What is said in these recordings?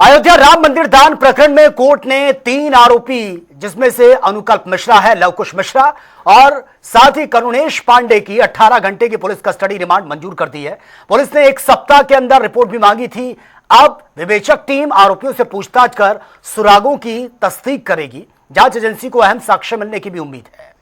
अयोध्या राम मंदिर दान प्रकरण में कोर्ट ने 3 आरोपी जिसमें से अनुकल्प मिश्रा है, लवकुश मिश्रा और साथ ही करुणेश पांडे की 18 घंटे की पुलिस कस्टडी रिमांड मंजूर कर दी है। पुलिस ने 1 सप्ताह के अंदर रिपोर्ट भी मांगी थी। अब विवेचक टीम आरोपियों से पूछताछ कर सुरागों की तस्दीक करेगी। जांच एजेंसी को अहम साक्ष्य मिलने की भी उम्मीद है।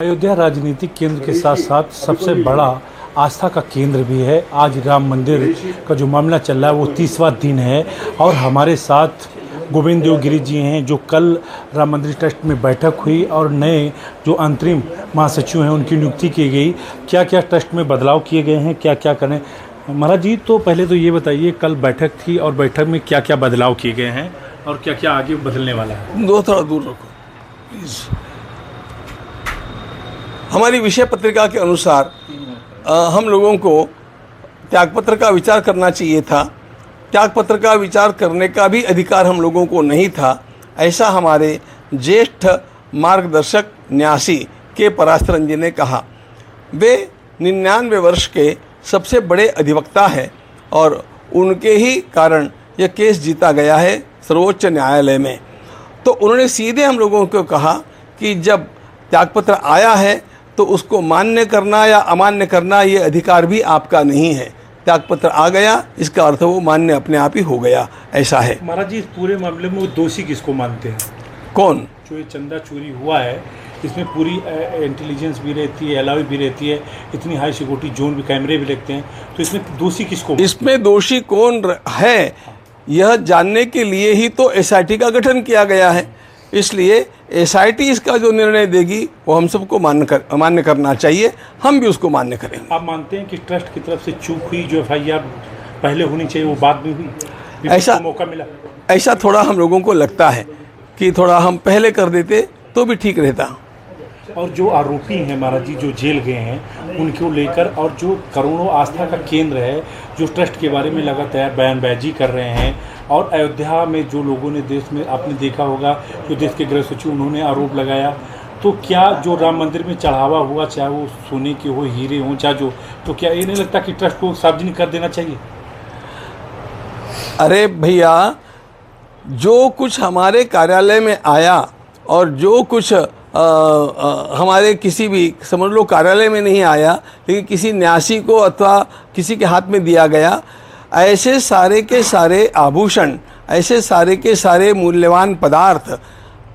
अयोध्या राजनीतिक केंद्र के साथ साथ सबसे बड़ा आस्था का केंद्र भी है। आज राम मंदिर का जो मामला चल रहा है वो 30वां दिन है और हमारे साथ गोविंद देव गिरी जी हैं, जो कल राम मंदिर ट्रस्ट में बैठक हुई और नए जो अंतरिम महासचिव हैं उनकी नियुक्ति की गई। क्या क्या ट्रस्ट में बदलाव किए गए हैं, क्या क्या करें महाराज जी। तो पहले तो ये बताइए, कल बैठक थी और बैठक में क्या क्या बदलाव किए गए हैं और क्या क्या आगे बदलने वाला है। थोड़ा दूर रखो प्लीज। हमारी विषय पत्रिका के अनुसार हम लोगों को त्यागपत्र का विचार करना चाहिए था। त्यागपत्र का विचार करने का भी अधिकार हम लोगों को नहीं था, ऐसा हमारे ज्येष्ठ मार्गदर्शक न्यासी के पराशर रंजन ने कहा। वे 99 वर्ष के सबसे बड़े अधिवक्ता हैं और उनके ही कारण यह केस जीता गया है सर्वोच्च न्यायालय में। तो उन्होंने सीधे हम लोगों को कहा कि जब त्यागपत्र आया है तो उसको मान्य करना या अमान्य करना ये अधिकार भी आपका नहीं है। त्यागपत्र आ गया, इसका अर्थ वो मान्य अपने आप ही हो गया, ऐसा है। महाराज जी, इस पूरे मामले में वो दोषी किसको मानते हैं? कौन? जो ये चंदा चोरी हुआ है, इसमें पूरी इंटेलिजेंस भी रहती है, अलावी भी रहती है, इतनी हाई सिक्योरिटी जोन भी, कैमरे भी लगते हैं, तो इसमें दोषी किसको? इसमें दोषी कौन है यह जानने के लिए ही तो एसआईटी का गठन किया गया है। इसलिए एसआईटी इसका जो निर्णय देगी वो हम सबको मान्य करना चाहिए, हम भी उसको मान्य करेंगे। आप मानते हैं कि ट्रस्ट की तरफ से चूक हुई, जो एफआईआर पहले होनी चाहिए वो बाद में हुई, ऐसा मौका मिला? ऐसा थोड़ा हम लोगों को लगता है कि थोड़ा हम पहले कर देते तो भी ठीक रहता। और जो आरोपी हैं महाराज जी, जो जेल गए हैं, उनको लेकर और जो करोड़ों आस्था का केंद्र है, जो ट्रस्ट के बारे में लगातार बयानबाजी कर रहे हैं, और अयोध्या में जो लोगों ने देश में आपने देखा होगा, जो देश के गृह सचिव उन्होंने आरोप लगाया, तो क्या जो राम मंदिर में चढ़ावा हुआ, चाहे वो सोने के हो, हीरे हों, चाहे जो, तो क्या ये नहीं लगता कि ट्रस्ट को सार्वजनिक कर देना चाहिए? अरे भैया, जो कुछ हमारे कार्यालय में आया और जो कुछ हमारे किसी भी, समझ लो कार्यालय में नहीं आया लेकिन किसी न्यासी को अथवा किसी के हाथ में दिया गया, ऐसे सारे के सारे आभूषण, ऐसे सारे के सारे मूल्यवान पदार्थ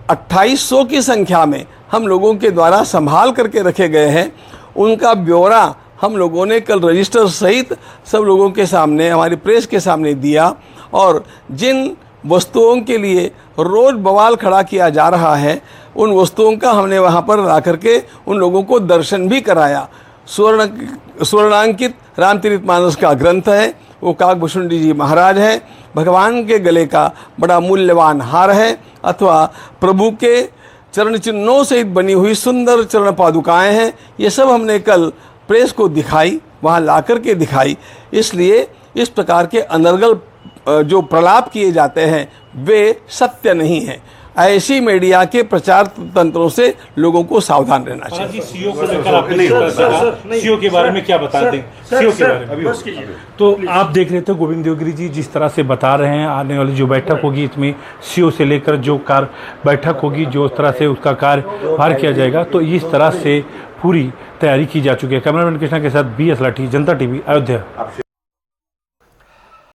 2800 की संख्या में हम लोगों के द्वारा संभाल करके रखे गए हैं। उनका ब्यौरा हम लोगों ने कल रजिस्टर सहित सब लोगों के सामने, हमारी प्रेस के सामने दिया। और जिन वस्तुओं के लिए रोज़ बवाल खड़ा किया जा रहा है, उन वस्तुओं का हमने वहाँ पर ला करके उन लोगों को दर्शन भी कराया। स्वर्णांकित रामचरितमानस का ग्रंथ है, वो काकभूषुंडी जी महाराज है। भगवान के गले का बड़ा मूल्यवान हार है, अथवा प्रभु के चरण चिन्हों सहित बनी हुई सुंदर चरण पादुकाएँ हैं। ये सब हमने कल प्रेस को दिखाई, वहाँ ला करके दिखाई। इसलिए इस प्रकार के अनर्गल जो प्रलाप किए जाते हैं वे सत्य नहीं हैं। ऐसी मीडिया के प्रचार तंत्रों से लोगों को सावधान रहना चाहिए। सीओ को लेकर आपने सीओ के बारे में क्या बताते हैं? सीओ के बारे में तो आप देख रहे थे गोविंद देवगिरी जी जिस तरह से बता रहे हैं, आने वाली जो बैठक होगी इसमें सीओ से लेकर जो बैठक होगी, जो तरह से उसका कार्यभार किया जाएगा, तो इस तरह से पूरी तैयारी की जा चुकी है। कैमरामैन कृष्णा के साथ BS लाठी, जनता TV, अयोध्या।